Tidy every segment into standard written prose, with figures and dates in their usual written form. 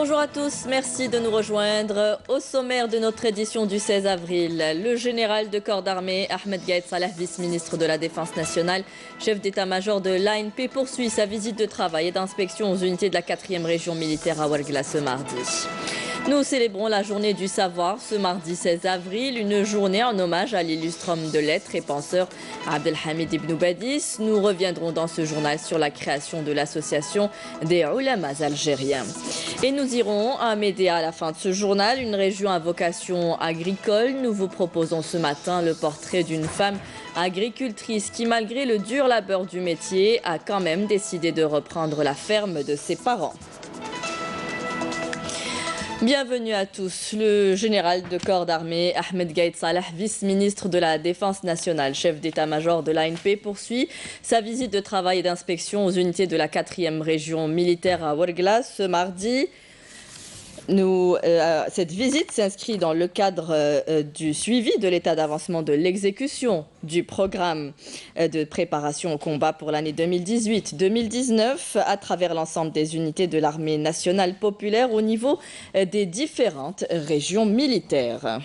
Bonjour à tous, merci de nous rejoindre. Au sommaire de notre édition du 16 avril, le général de corps d'armée Ahmed Gaïd Salah, vice-ministre de la Défense nationale, chef d'état-major de l'ANP, poursuit sa visite de travail et d'inspection aux unités de la 4e région militaire à Ouargla ce mardi. Nous célébrons la journée du savoir ce mardi 16 avril, une journée en hommage à l'illustre homme de lettres et penseur Abdelhamid Ibn Badis. Nous reviendrons dans ce journal sur la création de l'association des Ulamas algériens. Et nous irons à Médéa à la fin de ce journal, une région à vocation agricole. Nous vous proposons ce matin le portrait d'une femme agricultrice qui, malgré le dur labeur du métier, a quand même décidé de reprendre la ferme de ses parents. Bienvenue à tous. Le général de corps d'armée Ahmed Gaïd Salah, vice-ministre de la Défense nationale, chef d'état-major de l'ANP, poursuit sa visite de travail et d'inspection aux unités de la 4e région militaire à Ouargla ce mardi. Cette visite s'inscrit dans le cadre du suivi de l'état d'avancement de l'exécution du programme de préparation au combat pour l'année 2018-2019 à travers l'ensemble des unités de l'armée nationale populaire au niveau des différentes régions militaires.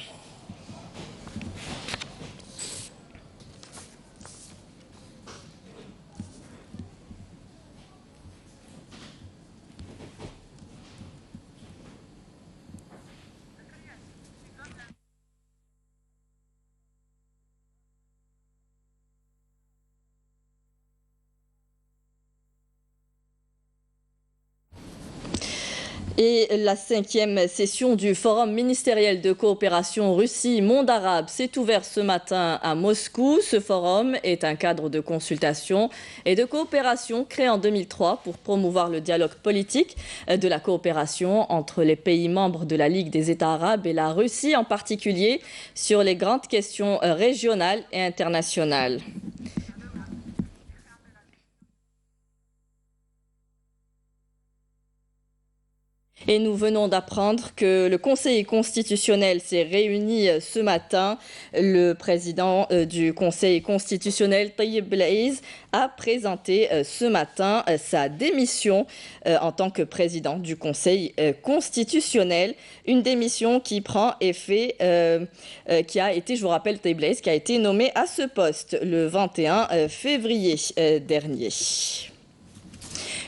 Et la 5e session du Forum ministériel de coopération Russie-Monde arabe s'est ouverte ce matin à Moscou. Ce forum est un cadre de consultation et de coopération créé en 2003 pour promouvoir le dialogue politique de la coopération entre les pays membres de la Ligue des États arabes et la Russie, en particulier sur les grandes questions régionales et internationales. Et nous venons d'apprendre que le Conseil constitutionnel s'est réuni ce matin. Le président du Conseil constitutionnel, Tayyip Belaïz, a présenté ce matin sa démission en tant que président du Conseil constitutionnel. Une démission qui prend effet, qui a été, je vous rappelle, Tayyip Belaïz, qui a été nommé à ce poste le 21 février dernier.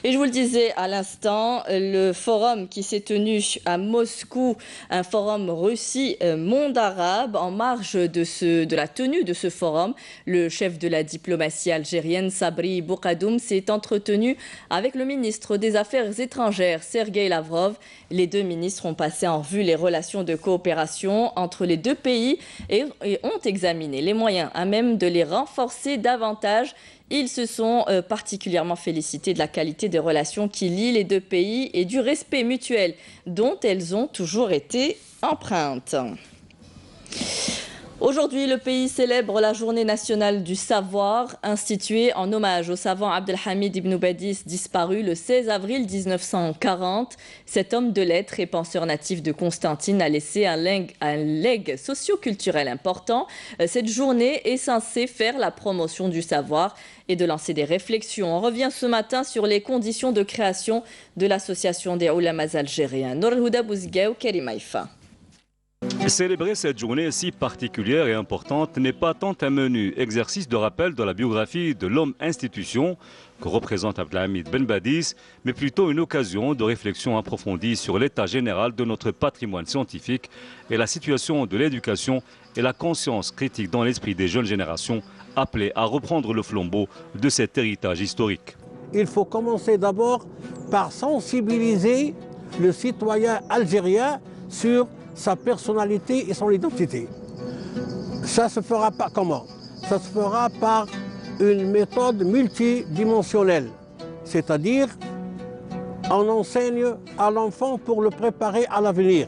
Et je vous le disais à l'instant, le forum qui s'est tenu à Moscou, un forum Russie-Monde arabe, en marge de la tenue de ce forum, le chef de la diplomatie algérienne, Sabri Boukadoum, s'est entretenu avec le ministre des Affaires étrangères, Sergueï Lavrov. Les deux ministres ont passé en revue les relations de coopération entre les deux pays et ont examiné les moyens à même de les renforcer davantage. Ils se sont particulièrement félicités de la qualité des relations qui lient les deux pays et du respect mutuel dont elles ont toujours été empreintes. Aujourd'hui, le pays célèbre la journée nationale du savoir, instituée en hommage au savant Abdelhamid Ibn Badis, disparu le 16 avril 1940. Cet homme de lettres et penseur natif de Constantine a laissé un legs socio-culturel important. Cette journée est censée faire la promotion du savoir et de lancer des réflexions. On revient ce matin sur les conditions de création de l'association des Ulamas algériens. Nourhouda Bouzgaou, Kerimaïfa. Célébrer cette journée si particulière et importante n'est pas tant un menu exercice de rappel de la biographie de l'homme-institution que représente Abdelhamid Ben Badis, mais plutôt une occasion de réflexion approfondie sur l'état général de notre patrimoine scientifique et la situation de l'éducation et la conscience critique dans l'esprit des jeunes générations appelées à reprendre le flambeau de cet héritage historique. Il faut commencer d'abord par sensibiliser le citoyen algérien sur sa personnalité et son identité. Ça se fera par comment? Ça se fera par une méthode multidimensionnelle, c'est-à-dire on enseigne à l'enfant pour le préparer à l'avenir.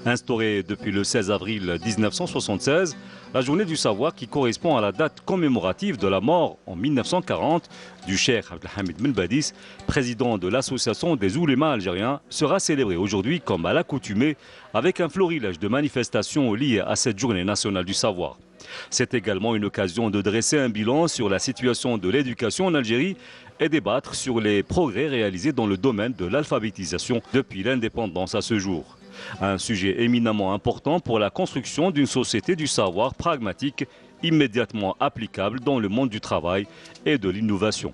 Instaurée depuis le 16 avril 1976, la journée du savoir qui correspond à la date commémorative de la mort en 1940 du cheikh Abdelhamid Ben Badis, président de l'association des oulémas algériens, sera célébrée aujourd'hui comme à l'accoutumée avec un florilège de manifestations liées à cette journée nationale du savoir. C'est également une occasion de dresser un bilan sur la situation de l'éducation en Algérie et débattre sur les progrès réalisés dans le domaine de l'alphabétisation depuis l'indépendance à ce jour. Un sujet éminemment important pour la construction d'une société du savoir pragmatique immédiatement applicable dans le monde du travail et de l'innovation.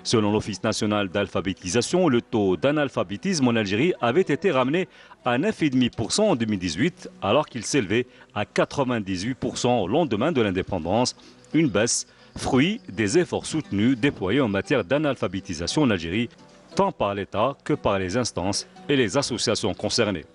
Selon l'Office national d'alphabétisation, le taux d'analphabétisme en Algérie avait été ramené à 9,5% en 2018, alors qu'il s'élevait à 98% au lendemain de l'indépendance, une baisse fruit des efforts soutenus déployés en matière d'analphabétisation en Algérie, tant par l'État que par les instances et les associations concernées.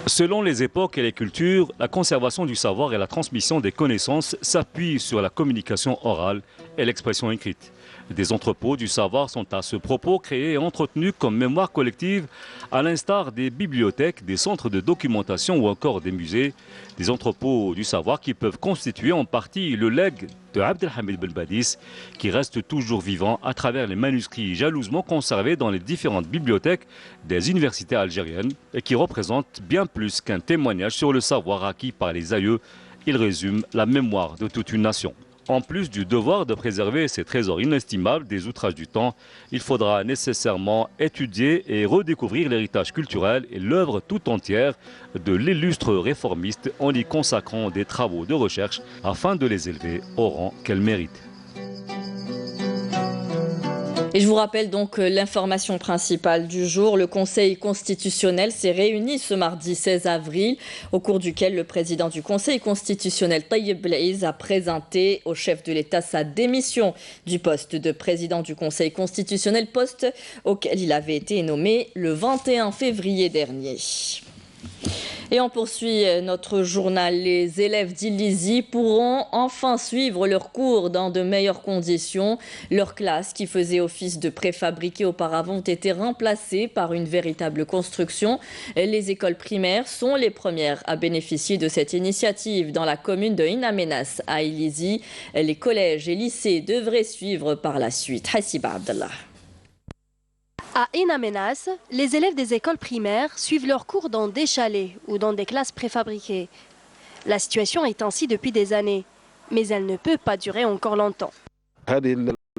Selon les époques et les cultures, la conservation du savoir et la transmission des connaissances s'appuient sur la communication orale et l'expression écrite. Des entrepôts du savoir sont à ce propos créés et entretenus comme mémoire collective, à l'instar des bibliothèques, des centres de documentation ou encore des musées. Des entrepôts du savoir qui peuvent constituer en partie le legs de Abdelhamid Benbadis, qui reste toujours vivant à travers les manuscrits jalousement conservés dans les différentes bibliothèques des universités algériennes et qui représentent bien plus qu'un témoignage sur le savoir acquis par les aïeux. Il résume la mémoire de toute une nation. En plus du devoir de préserver ces trésors inestimables des outrages du temps, il faudra nécessairement étudier et redécouvrir l'héritage culturel et l'œuvre tout entière de l'illustre réformiste en y consacrant des travaux de recherche afin de les élever au rang qu'elles méritent. Et je vous rappelle donc l'information principale du jour. Le Conseil constitutionnel s'est réuni ce mardi 16 avril, au cours duquel le président du Conseil constitutionnel, Tayyip Blaiz, a présenté au chef de l'État sa démission du poste de président du Conseil constitutionnel, poste auquel il avait été nommé le 21 février dernier. Et on poursuit notre journal. Les élèves d'Illizi pourront enfin suivre leurs cours dans de meilleures conditions. Leurs classes, qui faisaient office de préfabriquées auparavant, ont été remplacées par une véritable construction. Les écoles primaires sont les premières à bénéficier de cette initiative. Dans la commune de Inamenas à Illizi, les collèges et lycées devraient suivre par la suite. Hassiba Abdallah. À Inamenas, les élèves des écoles primaires suivent leurs cours dans des chalets ou dans des classes préfabriquées. La situation est ainsi depuis des années, mais elle ne peut pas durer encore longtemps.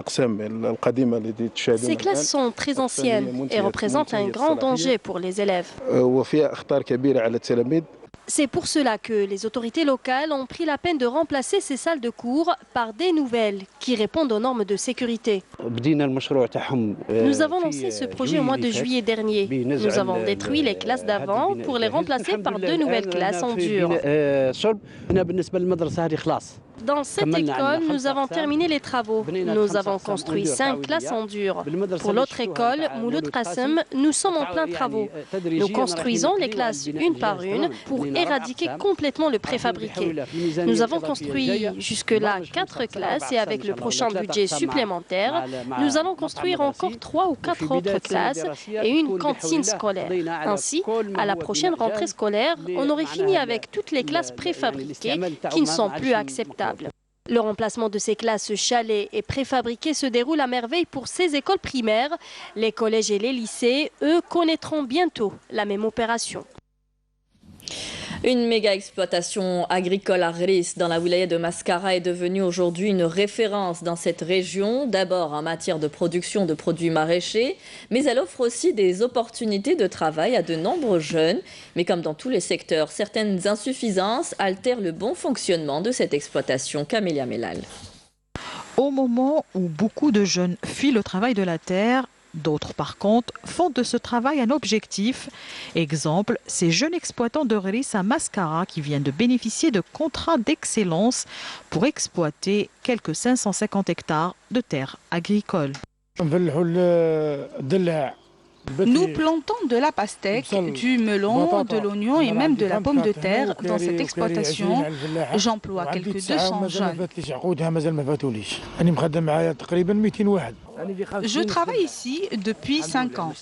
Ces classes sont très anciennes et représentent un grand danger pour les élèves. C'est pour cela que les autorités locales ont pris la peine de remplacer ces salles de cours par des nouvelles qui répondent aux normes de sécurité. Nous avons lancé ce projet au mois de juillet dernier. Nous avons détruit les classes d'avant pour les remplacer par deux nouvelles classes en dur. Dans cette école, nous avons terminé les travaux. Nous avons construit 5 classes en dur. Pour l'autre école, Mouloud Qassem, nous sommes en plein travaux. Nous construisons les classes une par une pour éradiquer complètement le préfabriqué. Nous avons construit jusque-là 4 classes et avec le prochain budget supplémentaire, nous allons construire encore 3 ou 4 autres classes et une cantine scolaire. Ainsi, à la prochaine rentrée scolaire, on aurait fini avec toutes les classes préfabriquées qui ne sont plus acceptables. Le remplacement de ces classes chalets et préfabriquées se déroule à merveille pour ces écoles primaires. Les collèges et les lycées, eux, connaîtront bientôt la même opération. Une méga exploitation agricole à Ghris dans la wilaya de Mascara est devenue aujourd'hui une référence dans cette région, d'abord en matière de production de produits maraîchers, mais elle offre aussi des opportunités de travail à de nombreux jeunes. Mais comme dans tous les secteurs, certaines insuffisances altèrent le bon fonctionnement de cette exploitation. Camélia Mellal. Au moment où beaucoup de jeunes fuient le travail de la terre, d'autres, par contre, font de ce travail un objectif. Exemple, ces jeunes exploitants de Ghris à Mascara qui viennent de bénéficier de contrats d'excellence pour exploiter quelques 550 hectares de terres agricoles. Nous plantons de la pastèque, du melon, de l'oignon et même de la pomme de terre dans cette exploitation. J'emploie quelques 200 jeunes. Je travaille ici depuis 5 ans.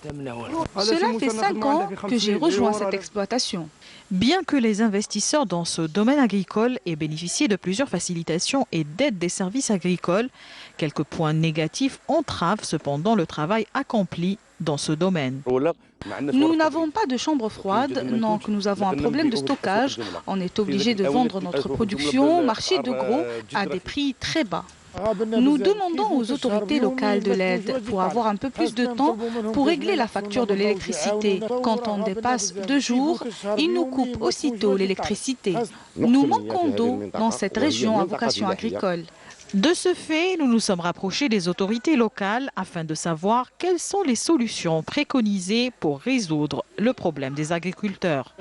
Cela fait 5 ans que j'ai rejoint cette exploitation. Bien que les investisseurs dans ce domaine agricole aient bénéficié de plusieurs facilitations et d'aides des services agricoles, quelques points négatifs entravent cependant le travail accompli dans ce domaine. Nous n'avons pas de chambre froide, donc nous avons un problème de stockage. On est obligé de vendre notre production au marché de gros à des prix très bas. Nous demandons aux autorités locales de l'aide pour avoir un peu plus de temps pour régler la facture de l'électricité. Quand on dépasse 2 jours, ils nous coupent aussitôt l'électricité. Nous manquons d'eau dans cette région à vocation agricole. De ce fait, nous nous sommes rapprochés des autorités locales afin de savoir quelles sont les solutions préconisées pour résoudre le problème des agriculteurs.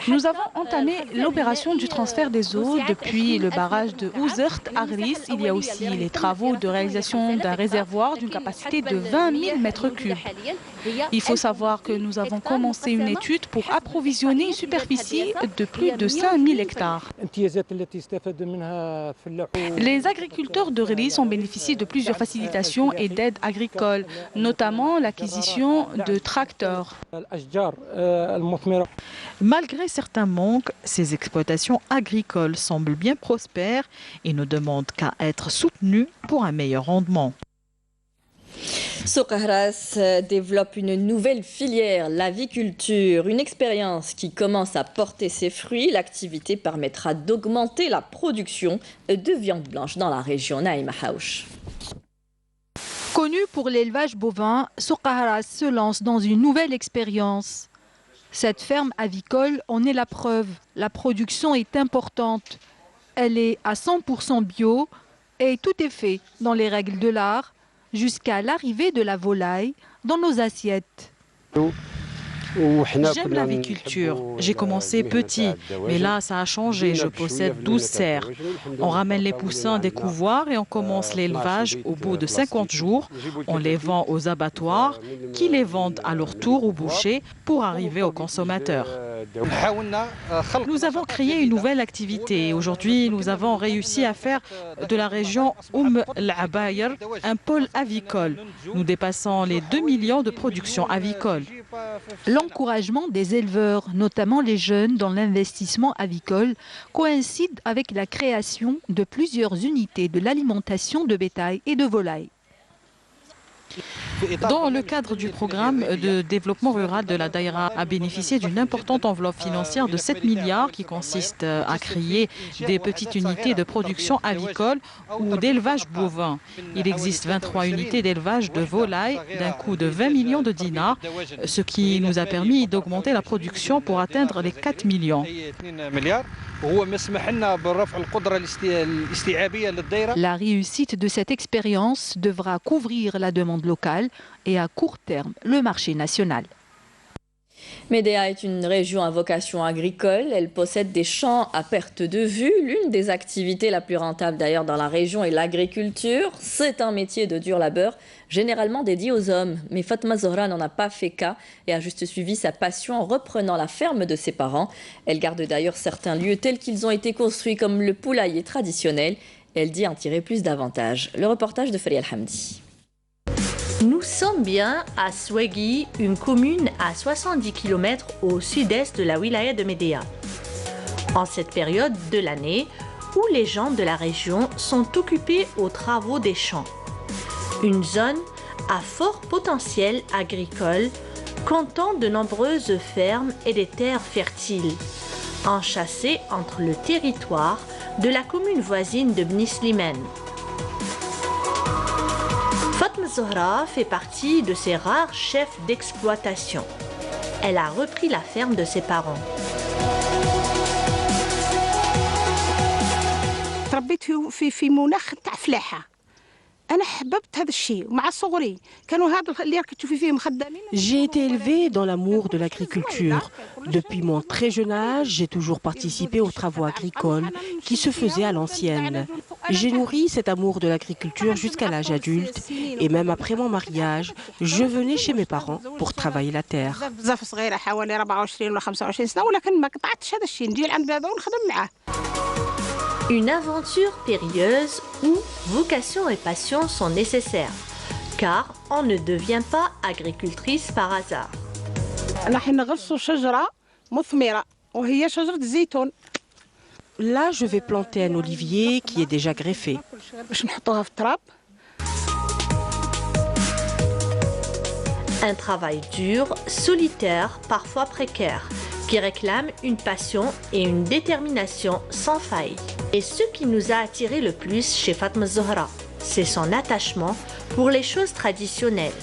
Nous avons entamé l'opération du transfert des eaux depuis le barrage de Ouzert à Gris. Il y a aussi les travaux de réalisation d'un réservoir d'une capacité de 20 000 mètres cubes. Il faut savoir que nous avons commencé une étude pour approvisionner une superficie de plus de 5 000 hectares. Les agriculteurs de Gris ont bénéficié de plusieurs facilitations et d'aides agricoles, notamment l'acquisition de tracteurs. Malgré certains manques, ces exploitations agricoles semblent bien prospères et ne demandent qu'à être soutenues pour un meilleur rendement. Souk Ahras développe une nouvelle filière, l'aviculture, une expérience qui commence à porter ses fruits. L'activité permettra d'augmenter la production de viande blanche dans la région. Naïma Haouch. Connu pour l'élevage bovin, Souk Ahras se lance dans une nouvelle expérience. Cette ferme avicole en est la preuve. La production est importante. Elle est à 100% bio et tout est fait dans les règles de l'art, jusqu'à l'arrivée de la volaille dans nos assiettes. J'aime l'aviculture. J'ai commencé petit, mais là ça a changé. Je possède 12 serres. On ramène les poussins des couvoirs et on commence l'élevage au bout de 50 jours. On les vend aux abattoirs qui les vendent à leur tour aux bouchers pour arriver aux consommateurs. Nous avons créé une nouvelle activité. Aujourd'hui, nous avons réussi à faire de la région l'Abayer un pôle avicole. Nous dépassons les 2 millions de production avicole. L'encouragement des éleveurs, notamment les jeunes dans l'investissement avicole, coïncide avec la création de plusieurs unités de l'alimentation de bétail et de volailles. Dans le cadre du programme de développement rural de la Daïra a bénéficié d'une importante enveloppe financière de 7 milliards qui consiste à créer des petites unités de production avicole ou d'élevage bovin. Il existe 23 unités d'élevage de volailles d'un coût de 20 millions de dinars, ce qui nous a permis d'augmenter la production pour atteindre les 4 millions. La réussite de cette expérience devra couvrir la demande locale et à court terme le marché national. Médéa est une région à vocation agricole. Elle possède des champs à perte de vue. L'une des activités la plus rentable d'ailleurs dans la région est l'agriculture. C'est un métier de dur labeur, généralement dédié aux hommes. Mais Fatma Zohra n'en a pas fait cas et a juste suivi sa passion en reprenant la ferme de ses parents. Elle garde d'ailleurs certains lieux tels qu'ils ont été construits comme le poulailler traditionnel. Elle dit en tirer plus d'avantages. Le reportage de Faria Al-Hamdi. Nous sommes bien à Swegui, une commune à 70 km au sud-est de la wilaya de Médéa. En cette période de l'année où les gens de la région sont occupés aux travaux des champs. Une zone à fort potentiel agricole, comptant de nombreuses fermes et des terres fertiles, enchâssées entre le territoire de la commune voisine de Bni Slimane. Fatma Zohra fait partie de ces rares chefs d'exploitation. Elle a repris la ferme de ses parents. J'ai été élevée dans l'amour de l'agriculture. Depuis mon très jeune âge, j'ai toujours participé aux travaux agricoles qui se faisaient à l'ancienne. J'ai nourri cet amour de l'agriculture jusqu'à l'âge adulte et même après mon mariage, je venais chez mes parents pour travailler la terre. Une aventure périlleuse où vocation et passion sont nécessaires, car on ne devient pas agricultrice par hasard. Là, je vais planter un olivier qui est déjà greffé. Un travail dur, solitaire, parfois précaire, qui réclame une passion et une détermination sans faille. Et ce qui nous a attiré le plus chez Fatma Zohra, c'est son attachement pour les choses traditionnelles.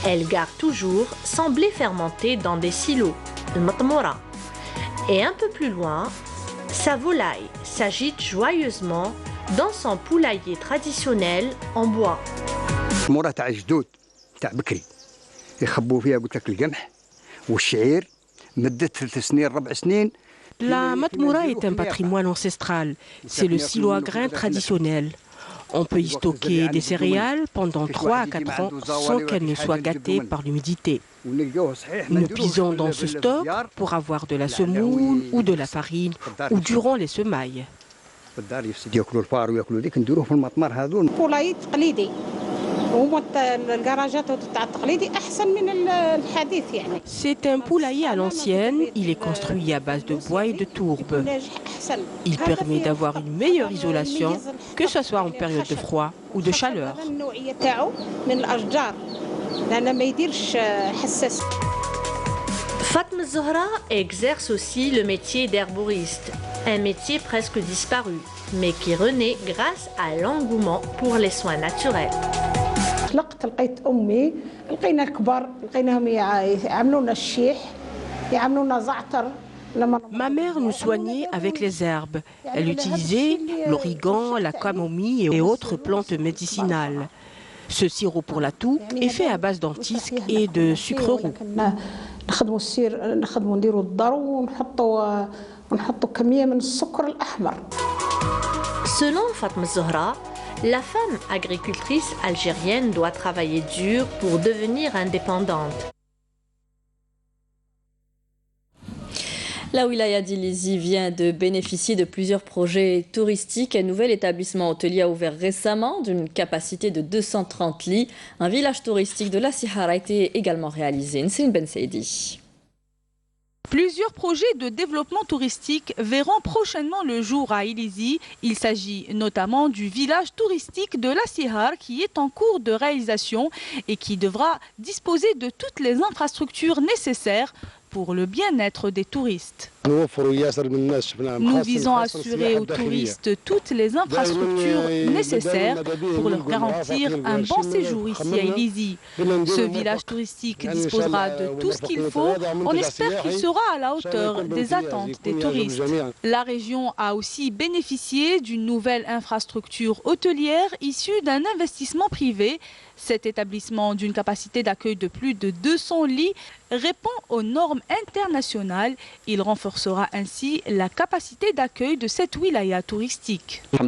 Elle garde toujours son blé fermenté dans des silos, le matmoura. Et un peu plus loin, sa volaille s'agite joyeusement dans son poulailler traditionnel en bois. La matmoura est un patrimoine ancestral. C'est le silo à grains traditionnel. On peut y stocker des céréales pendant 3 à 4 ans sans qu'elles ne soient gâtées par l'humidité. Nous puisons dans ce stock pour avoir de la semoule ou de la farine ou durant les semailles. C'est un poulailler à l'ancienne, il est construit à base de bois et de tourbe. Il permet d'avoir une meilleure isolation, que ce soit en période de froid ou de chaleur. Fatma Zohra exerce aussi le métier d'herboriste, un métier presque disparu, mais qui renaît grâce à l'engouement pour les soins naturels. Ma mère nous soignait avec les herbes. Elle utilisait l'origan, la camomille et autres plantes médicinales. Ce sirop pour la toux est fait à base d'antisque et de sucre roux. Selon Fatma Zohra, la femme agricultrice algérienne doit travailler dur pour devenir indépendante. La wilaya d'Ilizi vient de bénéficier de plusieurs projets touristiques. Un nouvel établissement hôtelier a ouvert récemment d'une capacité de 230 lits. Un village touristique de la Sihara a été également réalisé. Nsine Ben Saidi. Plusieurs projets de développement touristique verront prochainement le jour à Ilizi. Il s'agit notamment du village touristique de la Sihara qui est en cours de réalisation et qui devra disposer de toutes les infrastructures nécessaires pour le bien-être des touristes. Nous visons à assurer aux touristes toutes les infrastructures nécessaires pour leur garantir un bon séjour ici à Ilizi. Ce village touristique disposera de tout ce qu'il faut. On espère qu'il sera à la hauteur des attentes des touristes. La région a aussi bénéficié d'une nouvelle infrastructure hôtelière issue d'un investissement privé. Cet établissement d'une capacité d'accueil de plus de 200 lits répond aux normes internationales. Il renforcera ainsi la capacité d'accueil de cette wilaya touristique. Dieu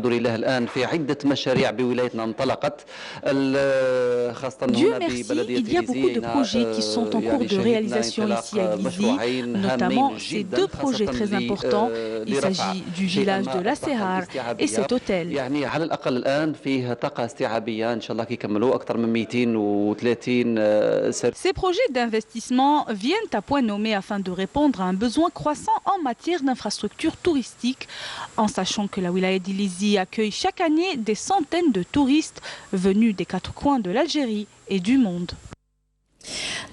merci, il y a beaucoup de projets qui sont en cours de réalisation ici à Ilizi, notamment ces 2 projets très importants. Il s'agit du village de la Sihara et cet hôtel. Ces projets d'investissement viennent à point nommé afin de répondre à un besoin croissant en matière d'infrastructures touristiques, en sachant que la wilaya d'Ilizi accueille chaque année des centaines de touristes venus des 4 coins de l'Algérie et du monde.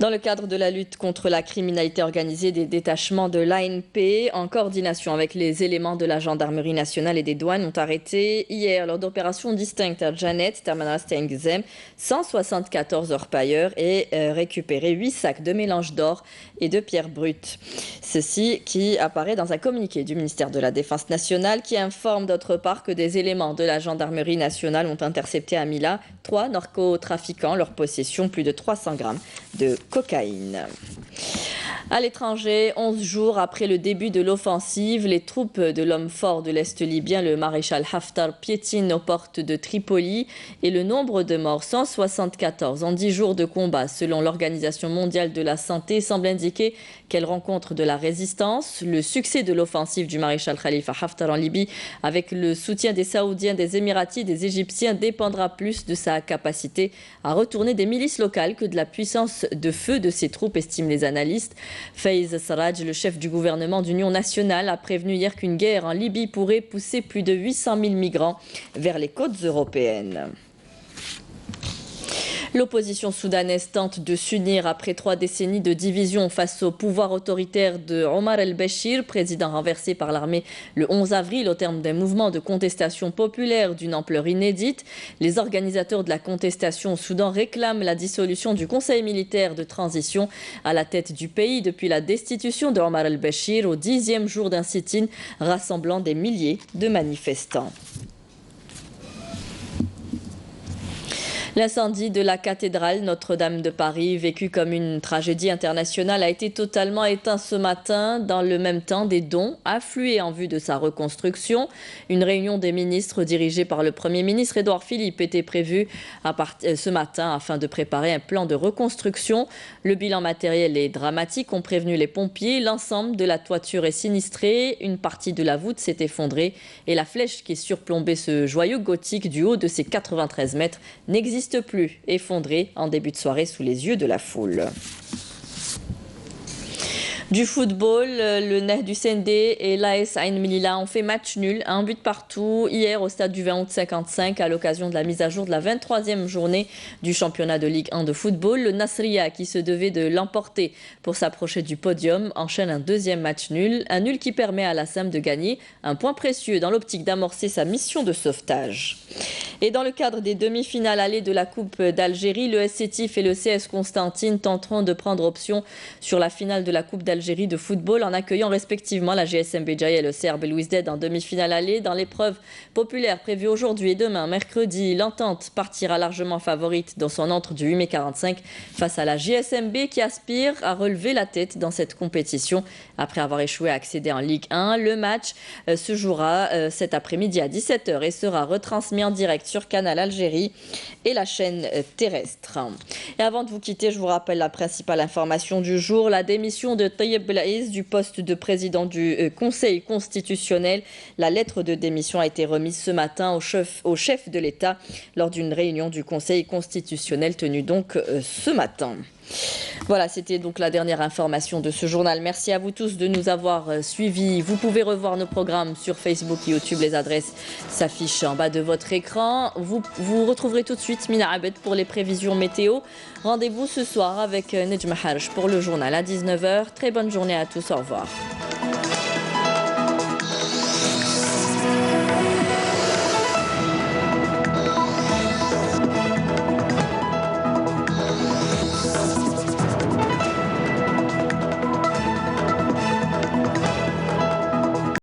Dans le cadre de la lutte contre la criminalité organisée, des détachements de l'ANP, en coordination avec les éléments de la gendarmerie nationale et des douanes, ont arrêté hier, lors d'opérations distinctes à Janet, Termanas Tengzem, 174 orpailleurs et récupéré 8 sacs de mélange d'or et de pierres brutes. Ceci qui apparaît dans un communiqué du ministère de la Défense nationale qui informe d'autre part que des éléments de la gendarmerie nationale ont intercepté à Mila 3 narcotrafiquants, leur possession plus de 300 grammes de cocaïne. À l'étranger, 11 jours après le début de l'offensive, les troupes de l'homme fort de l'Est libyen, le maréchal Haftar, piétinent aux portes de Tripoli et le nombre de morts, 174 en 10 jours de combat, selon l'Organisation mondiale de la santé, semble indiquer qu'elle rencontre de la résistance. Le succès de l'offensive du maréchal Khalifa Haftar en Libye, avec le soutien des Saoudiens, des Émiratis, des Égyptiens, dépendra plus de sa capacité à retourner des milices locales que de la puissance de feu de ses troupes, estiment les analystes. Faiz Sarraj, le chef du gouvernement d'union nationale, a prévenu hier qu'une guerre en Libye pourrait pousser plus de 800 000 migrants vers les côtes européennes. L'opposition soudanaise tente de s'unir après 3 décennies de division face au pouvoir autoritaire de Omar el-Béchir, président renversé par l'armée le 11 avril au terme d'un mouvement de contestation populaire d'une ampleur inédite. Les organisateurs de la contestation au Soudan réclament la dissolution du Conseil militaire de transition à la tête du pays depuis la destitution de Omar el-Béchir au 10e jour d'un sit-in rassemblant des milliers de manifestants. L'incendie de la cathédrale Notre-Dame de Paris, vécu comme une tragédie internationale, a été totalement éteint ce matin. Dans le même temps, des dons affluaient en vue de sa reconstruction. Une réunion des ministres dirigée par le Premier ministre Édouard Philippe était prévue ce matin afin de préparer un plan de reconstruction. Le bilan matériel est dramatique, ont prévenu les pompiers. L'ensemble de la toiture est sinistré, une partie de la voûte s'est effondrée et la flèche qui surplombait ce joyau gothique du haut de ses 93 mètres n'existe plus, effondré en début de soirée sous les yeux de la foule. Du football, le Nahdu Sendé et l'AS Ain Melilla ont fait match nul, un but partout, hier au stade du 20 août 55 à l'occasion de la mise à jour de la 23e journée du championnat de Ligue 1 de football. Le Nasriya, qui se devait de l'emporter pour s'approcher du podium, enchaîne un deuxième match nul. Un nul qui permet à la SAM de gagner un point précieux dans l'optique d'amorcer sa mission de sauvetage. Et dans le cadre des demi-finales allées de la Coupe d'Algérie, le SC Tif et le CS Constantine tenteront de prendre option sur la finale de la Coupe d'Algérie de football en accueillant respectivement la GSM Béjaïa et le CR Belouizdad en demi-finale allée. Dans l'épreuve populaire prévue aujourd'hui et demain, mercredi, l'Entente partira largement favorite dans son entre du 8mai-45 face à la GSMB qui aspire à relever la tête dans cette compétition après avoir échoué à accéder en Ligue 1. Le match se jouera cet après-midi à 17 h et sera retransmis en direct sur Canal Algérie et la chaîne terrestre. Et avant de vous quitter, je vous rappelle la principale information du jour, la démission de Tayyip Belaiz du poste de président du Conseil constitutionnel. La lettre de démission a été remise ce matin au chef de l'État lors d'une réunion du Conseil constitutionnel tenue donc ce matin. Voilà, c'était donc la dernière information de ce journal. Merci à vous tous de nous avoir suivis. Vous pouvez revoir nos programmes sur Facebook et YouTube. Les adresses s'affichent en bas de votre écran. Vous retrouverez tout de suite Mina Abed pour les prévisions météo. Rendez-vous ce soir avec Nejma Harj pour le journal à 19 h. Très bonne journée à tous. Au revoir.